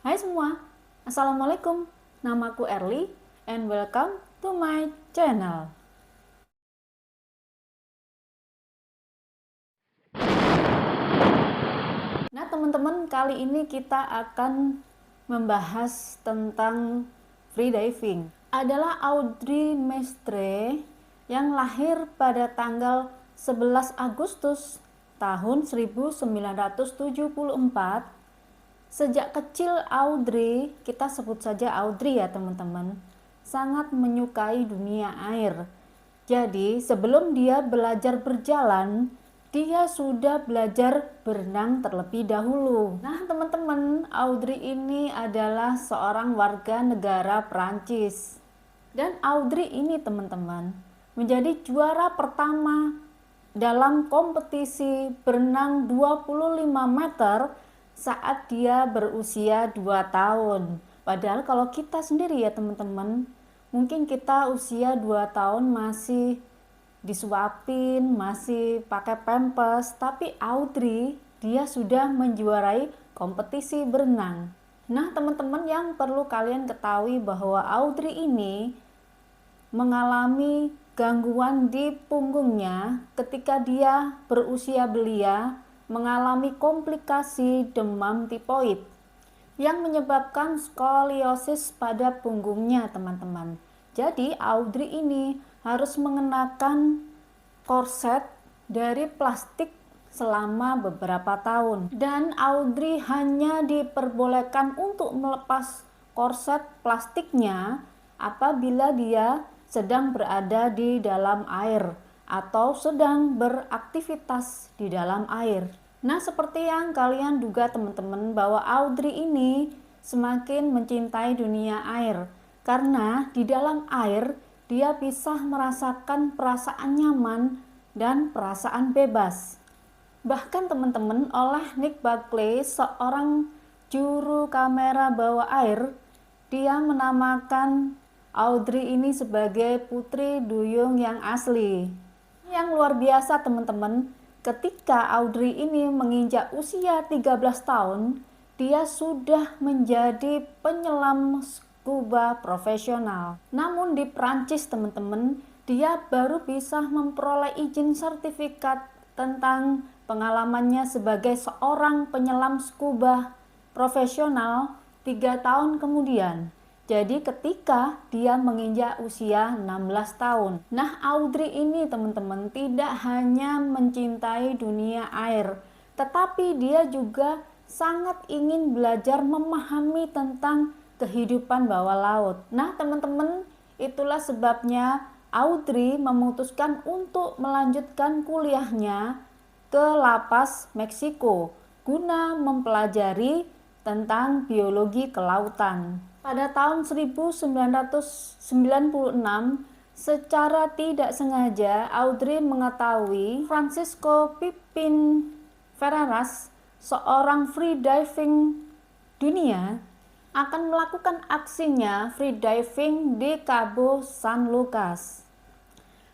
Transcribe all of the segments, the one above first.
Hai semua, Assalamualaikum. Namaku Erli and welcome to my channel. Nah teman-teman, kali ini kita akan membahas tentang freediving. Adalah Audrey Mestre yang lahir pada tanggal 11 Agustus tahun 1974. Sejak kecil Audrey, kita sebut saja Audrey ya teman-teman, sangat menyukai dunia air. Jadi sebelum dia belajar berjalan, dia sudah belajar berenang terlebih dahulu. Nah teman-teman, Audrey ini adalah seorang warga negara Prancis. Dan Audrey ini teman-teman, menjadi juara pertama dalam kompetisi berenang 25 meter saat dia berusia 2 tahun. Padahal kalau kita sendiri ya teman-teman, mungkin kita usia 2 tahun masih disuapin, masih pakai pampers, tapi Audrey dia sudah menjuarai kompetisi berenang. Nah teman-teman, yang perlu kalian ketahui bahwa Audrey ini mengalami gangguan di punggungnya ketika dia berusia belia, mengalami komplikasi demam tipoid yang menyebabkan skoliosis pada punggungnya teman-teman. Jadi Audrey ini harus mengenakan korset dari plastik selama beberapa tahun, dan Audrey hanya diperbolehkan untuk melepas korset plastiknya apabila dia sedang berada di dalam air atau sedang beraktivitas di dalam air. Nah, seperti yang kalian duga teman-teman, bahwa Audrey ini semakin mencintai dunia air karena di dalam air dia bisa merasakan perasaan nyaman dan perasaan bebas. Bahkan teman-teman, oleh Nick Buckley, seorang juru kamera bawah air, dia menamakan Audrey ini sebagai putri duyung yang asli. Yang luar biasa teman-teman, ketika Audrey ini menginjak usia 13 tahun, dia sudah menjadi penyelam scuba profesional. Namun di Prancis teman-teman, dia baru bisa memperoleh izin sertifikat tentang pengalamannya sebagai seorang penyelam scuba profesional 3 tahun kemudian. Jadi ketika dia menginjak usia 16 tahun. Nah, Audrey ini teman-teman tidak hanya mencintai dunia air, tetapi dia juga sangat ingin belajar memahami tentang kehidupan bawah laut. Nah, teman-teman, itulah sebabnya Audrey memutuskan untuk melanjutkan kuliahnya ke Lapas, Meksiko, guna mempelajari tentang biologi kelautan. Pada tahun 1996, secara tidak sengaja Audrey mengetahui Francisco Pipin Ferreras, seorang freediving dunia, akan melakukan aksinya freediving di Cabo San Lucas.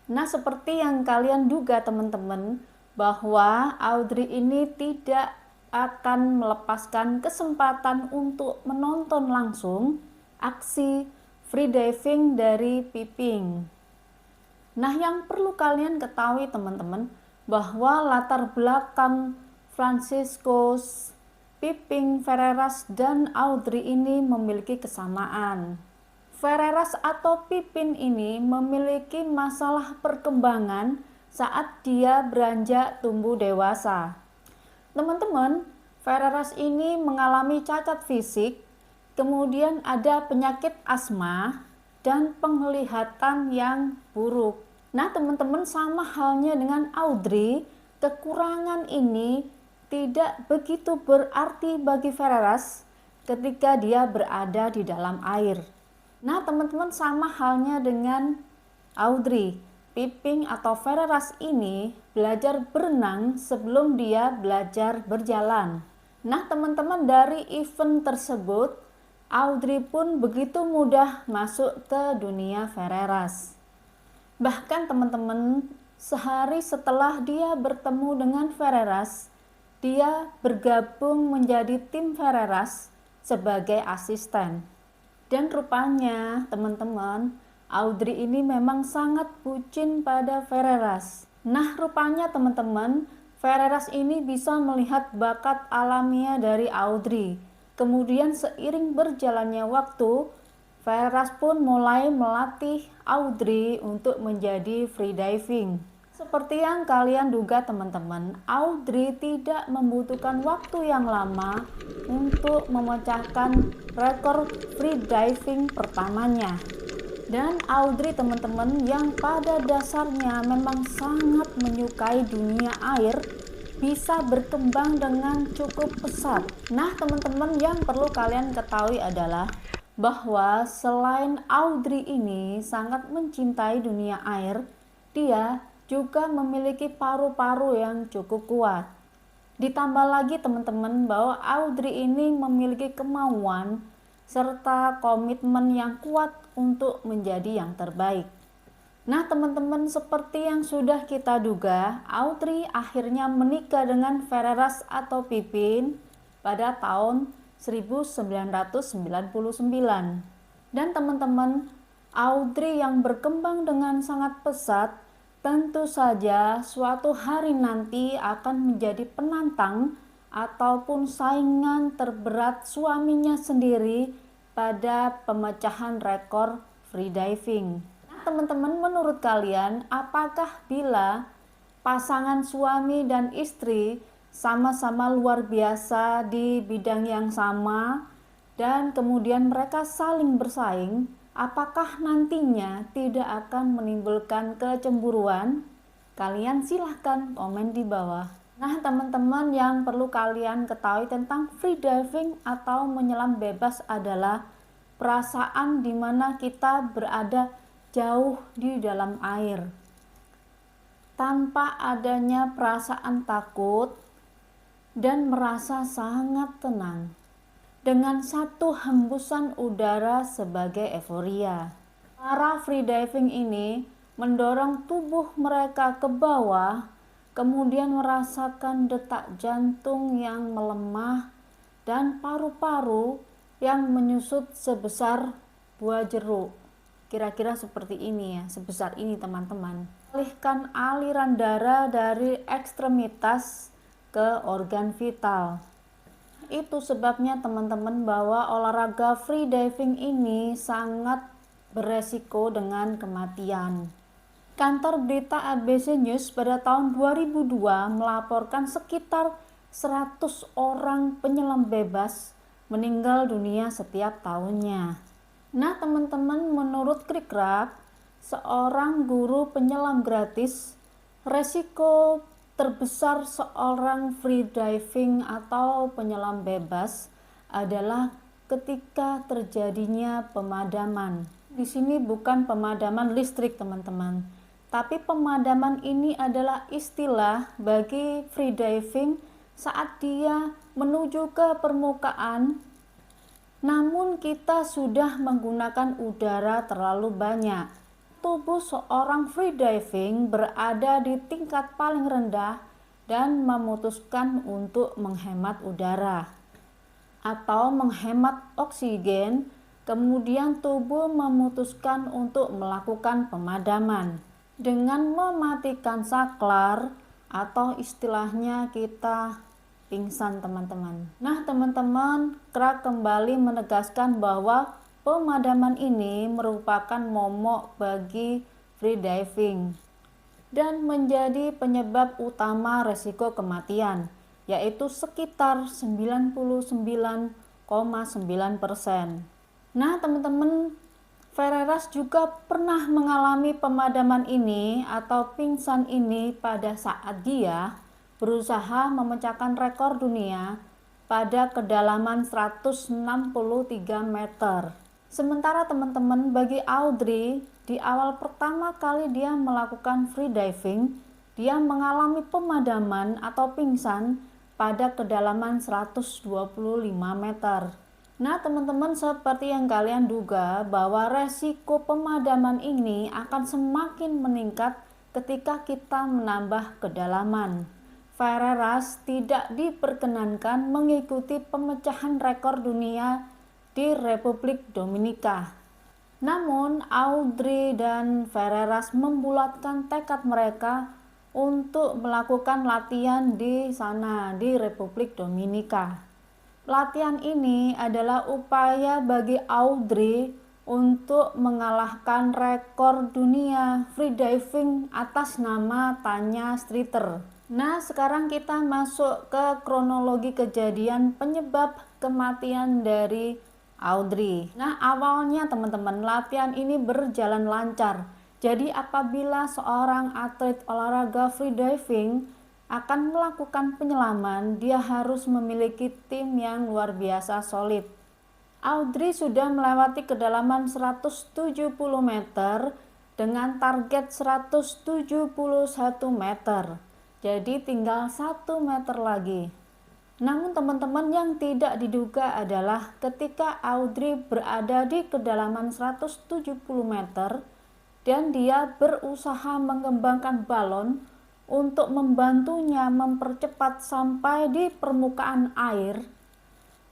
Nah, seperti yang kalian duga teman-teman, bahwa Audrey ini tidak akan melepaskan kesempatan untuk menonton langsung aksi freediving dari Piping. Nah, yang perlu kalian ketahui teman-teman, bahwa latar belakang Francisco Piping Ferreras dan Audrey ini memiliki kesamaan. Ferreras atau Pipin ini memiliki masalah perkembangan saat dia beranjak tumbuh dewasa. Teman-teman, Ferreras ini mengalami cacat fisik, kemudian ada penyakit asma dan penglihatan yang buruk. Nah, teman-teman, sama halnya dengan Audrey, kekurangan ini tidak begitu berarti bagi Ferreras ketika dia berada di dalam air. Nah, teman-teman, sama halnya dengan Audrey. Piping atau Ferreras ini belajar berenang sebelum dia belajar berjalan. Nah teman-teman, dari event tersebut Audrey pun begitu mudah masuk ke dunia Ferreras. Bahkan teman-teman, sehari setelah dia bertemu dengan Ferreras, dia bergabung menjadi tim Ferreras sebagai asisten. Dan rupanya teman-teman, Audrey ini memang sangat bucin pada Ferreras. Nah, rupanya teman-teman, Ferreras ini bisa melihat bakat alamiah dari Audrey. Kemudian seiring berjalannya waktu, Ferreras pun mulai melatih Audrey untuk menjadi freediving. Seperti yang kalian duga teman-teman, Audrey tidak membutuhkan waktu yang lama untuk memecahkan rekor freediving pertamanya. Dan Audrey teman-teman yang pada dasarnya memang sangat menyukai dunia air, bisa berkembang dengan cukup pesat. Nah teman-teman, yang perlu kalian ketahui adalah bahwa selain Audrey ini sangat mencintai dunia air, dia juga memiliki paru-paru yang cukup kuat. Ditambah lagi teman-teman bahwa Audrey ini memiliki kemauan serta komitmen yang kuat untuk menjadi yang terbaik. Nah teman-teman, seperti yang sudah kita duga, Audrey akhirnya menikah dengan Ferreras atau Pipin pada tahun 1999. Dan teman-teman, Audrey yang berkembang dengan sangat pesat tentu saja suatu hari nanti akan menjadi penantang ataupun saingan terberat suaminya sendiri pada pemecahan rekor freediving. Nah, teman-teman, menurut kalian apakah bila pasangan suami dan istri sama-sama luar biasa di bidang yang sama dan kemudian mereka saling bersaing, apakah nantinya tidak akan menimbulkan kecemburuan? Kalian silahkan komen di bawah. Nah teman-teman, yang perlu kalian ketahui tentang freediving atau menyelam bebas adalah perasaan dimana kita berada jauh di dalam air. Tanpa adanya perasaan takut dan merasa sangat tenang. Dengan satu hembusan udara sebagai euforia. Para freediving ini mendorong tubuh mereka ke bawah, kemudian merasakan detak jantung yang melemah dan paru-paru yang menyusut sebesar buah jeruk. Kira-kira seperti ini ya, sebesar ini teman-teman. Alihkan aliran darah dari ekstremitas ke organ vital. Itu sebabnya teman-teman bahwa olahraga freediving ini sangat beresiko dengan kematian. Kantor berita ABC News pada tahun 2002 melaporkan sekitar 100 orang penyelam bebas meninggal dunia setiap tahunnya. Nah teman-teman, menurut Krikrab, seorang guru penyelam gratis, resiko terbesar seorang freediving atau penyelam bebas adalah ketika terjadinya pemadaman. Di sini bukan pemadaman listrik teman-teman, tapi pemadaman ini adalah istilah bagi freediving saat dia menuju ke permukaan, namun kita sudah menggunakan udara terlalu banyak. Tubuh seorang freediving berada di tingkat paling rendah dan memutuskan untuk menghemat udara atau menghemat oksigen, kemudian tubuh memutuskan untuk melakukan pemadaman dengan mematikan saklar atau istilahnya kita pingsan teman-teman. Nah teman-teman, Krak kembali menegaskan bahwa pemadaman ini merupakan momok bagi freediving dan menjadi penyebab utama resiko kematian, yaitu sekitar 99,9%. Nah teman-teman, Ferreras juga pernah mengalami pemadaman ini atau pingsan ini pada saat dia berusaha memecahkan rekor dunia pada kedalaman 163 meter. Sementara teman-teman, bagi Audrey, di awal pertama kali dia melakukan freediving, dia mengalami pemadaman atau pingsan pada kedalaman 125 meter. Nah teman-teman, seperti yang kalian duga bahwa resiko pemadaman ini akan semakin meningkat ketika kita menambah kedalaman. Ferreras tidak diperkenankan mengikuti pemecahan rekor dunia di Republik Dominika. Namun, Audrey dan Ferreras membulatkan tekad mereka untuk melakukan latihan di sana, di Republik Dominika. Latihan ini adalah upaya bagi Audrey untuk mengalahkan rekor dunia freediving atas nama Tanya Streeter. Nah, sekarang kita masuk ke kronologi kejadian penyebab kematian dari Audrey. Nah, awalnya teman-teman, latihan ini berjalan lancar. Jadi apabila seorang atlet olahraga freediving akan melakukan penyelaman, dia harus memiliki tim yang luar biasa solid. Audrey sudah melewati kedalaman 170 meter dengan target 171 meter. Jadi tinggal 1 meter lagi. Namun teman-teman, yang tidak diduga adalah ketika Audrey berada di kedalaman 170 meter dan dia berusaha mengembangkan balon untuk membantunya mempercepat sampai di permukaan air.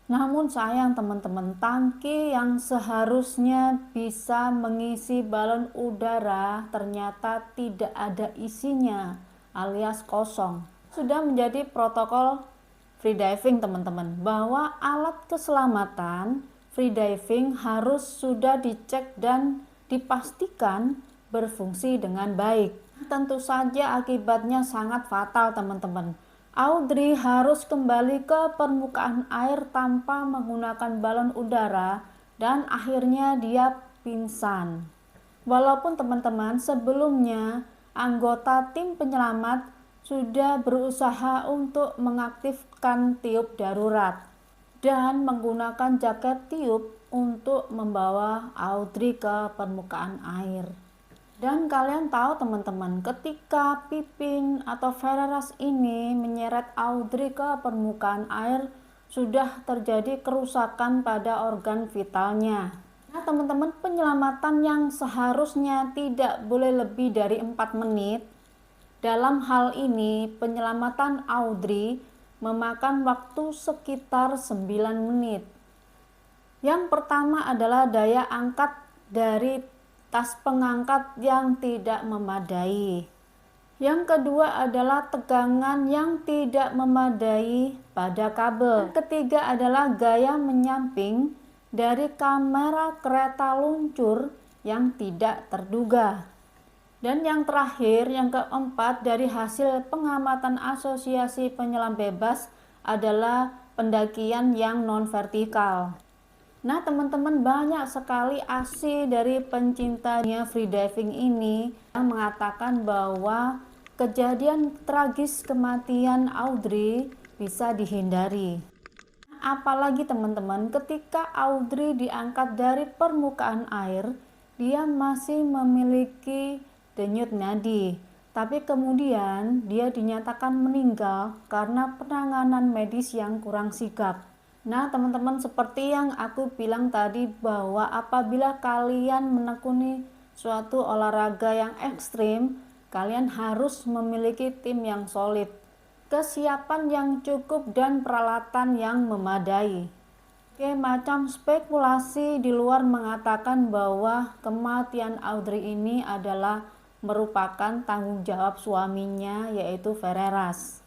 Namun sayang teman-teman, tangki yang seharusnya bisa mengisi balon udara ternyata tidak ada isinya, alias kosong. Sudah menjadi protokol freediving teman-teman, bahwa alat keselamatan freediving harus sudah dicek dan dipastikan berfungsi dengan baik. Tentu saja akibatnya sangat fatal teman-teman. Audrey harus kembali ke permukaan air tanpa menggunakan balon udara dan akhirnya dia pingsan. Walaupun teman-teman sebelumnya anggota tim penyelamat sudah berusaha untuk mengaktifkan tiup darurat dan menggunakan jaket tiup untuk membawa Audrey ke permukaan air. Dan kalian tahu teman-teman, ketika Pipin atau Ferreras ini menyeret Audrey ke permukaan air, sudah terjadi kerusakan pada organ vitalnya. Nah teman-teman, penyelamatan yang seharusnya tidak boleh lebih dari 4 menit, dalam hal ini penyelamatan Audrey memakan waktu sekitar 9 menit. Yang pertama adalah daya angkat dari tas pengangkat yang tidak memadai. Yang kedua adalah tegangan yang tidak memadai pada kabel. Yang ketiga adalah gaya menyamping dari kamera kereta luncur yang tidak terduga. Dan yang terakhir, yang keempat, dari hasil pengamatan Asosiasi Penyelam Bebas adalah pendakian yang non-vertikal. Nah teman-teman, banyak sekali aksi dari pencinta dunia freediving ini yang mengatakan bahwa kejadian tragis kematian Audrey bisa dihindari. Apalagi teman-teman, ketika Audrey diangkat dari permukaan air, dia masih memiliki denyut nadi, tapi kemudian dia dinyatakan meninggal karena penanganan medis yang kurang sigap. Nah teman-teman, seperti yang aku bilang tadi, bahwa apabila kalian menekuni suatu olahraga yang ekstrim, kalian harus memiliki tim yang solid, kesiapan yang cukup, dan peralatan yang memadai. Oke, macam spekulasi di luar mengatakan bahwa kematian Audrey ini adalah merupakan tanggung jawab suaminya, yaitu Ferreras.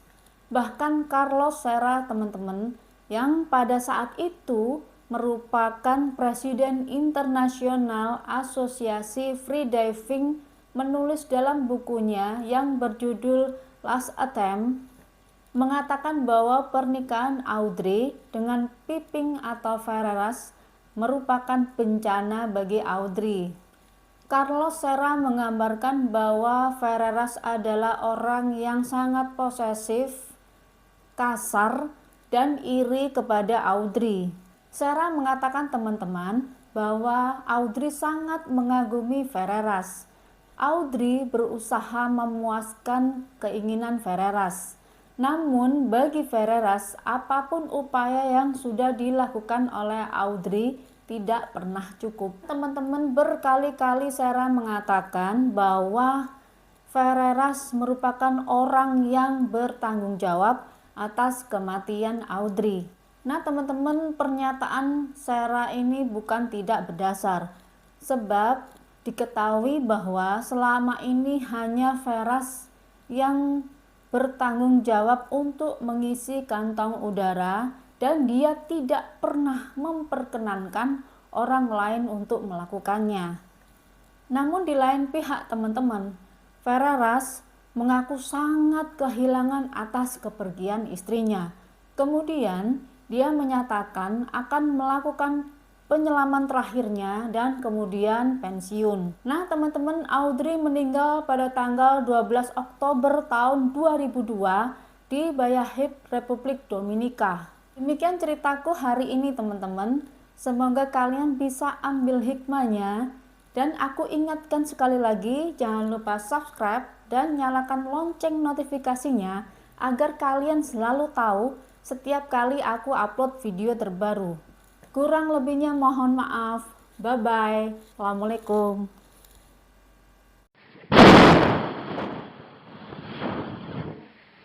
Bahkan Carlos Serra teman-teman, yang pada saat itu merupakan Presiden Internasional Asosiasi Freediving, menulis dalam bukunya yang berjudul Last Attempt, mengatakan bahwa pernikahan Audrey dengan Pipin atau Ferreras merupakan bencana bagi Audrey. Carlos Serra menggambarkan bahwa Ferreras adalah orang yang sangat posesif, kasar, dan iri kepada Audrey. Serra mengatakan teman-teman bahwa Audrey sangat mengagumi Ferreras. Audrey berusaha memuaskan keinginan Ferreras. Namun bagi Ferreras, apapun upaya yang sudah dilakukan oleh Audrey tidak pernah cukup. Teman-teman, berkali-kali Serra mengatakan bahwa Ferreras merupakan orang yang bertanggung jawab atas kematian Audrey. Nah teman-teman, pernyataan Sarah ini bukan tidak berdasar, sebab diketahui bahwa selama ini hanya Ferreras yang bertanggung jawab untuk mengisi kantong udara dan dia tidak pernah memperkenankan orang lain untuk melakukannya. Namun di lain pihak teman-teman, Ferreras mengaku sangat kehilangan atas kepergian istrinya. Kemudian dia menyatakan akan melakukan penyelaman terakhirnya dan kemudian pensiun. Nah teman-teman, Audrey meninggal pada tanggal 12 Oktober tahun 2002 di Bahia, Republik Dominika. Demikian ceritaku hari ini teman-teman. Semoga kalian bisa ambil hikmahnya. Dan aku ingatkan sekali lagi, jangan lupa subscribe dan nyalakan lonceng notifikasinya agar kalian selalu tahu setiap kali aku upload video terbaru. Kurang lebihnya mohon maaf. Bye bye. Assalamualaikum.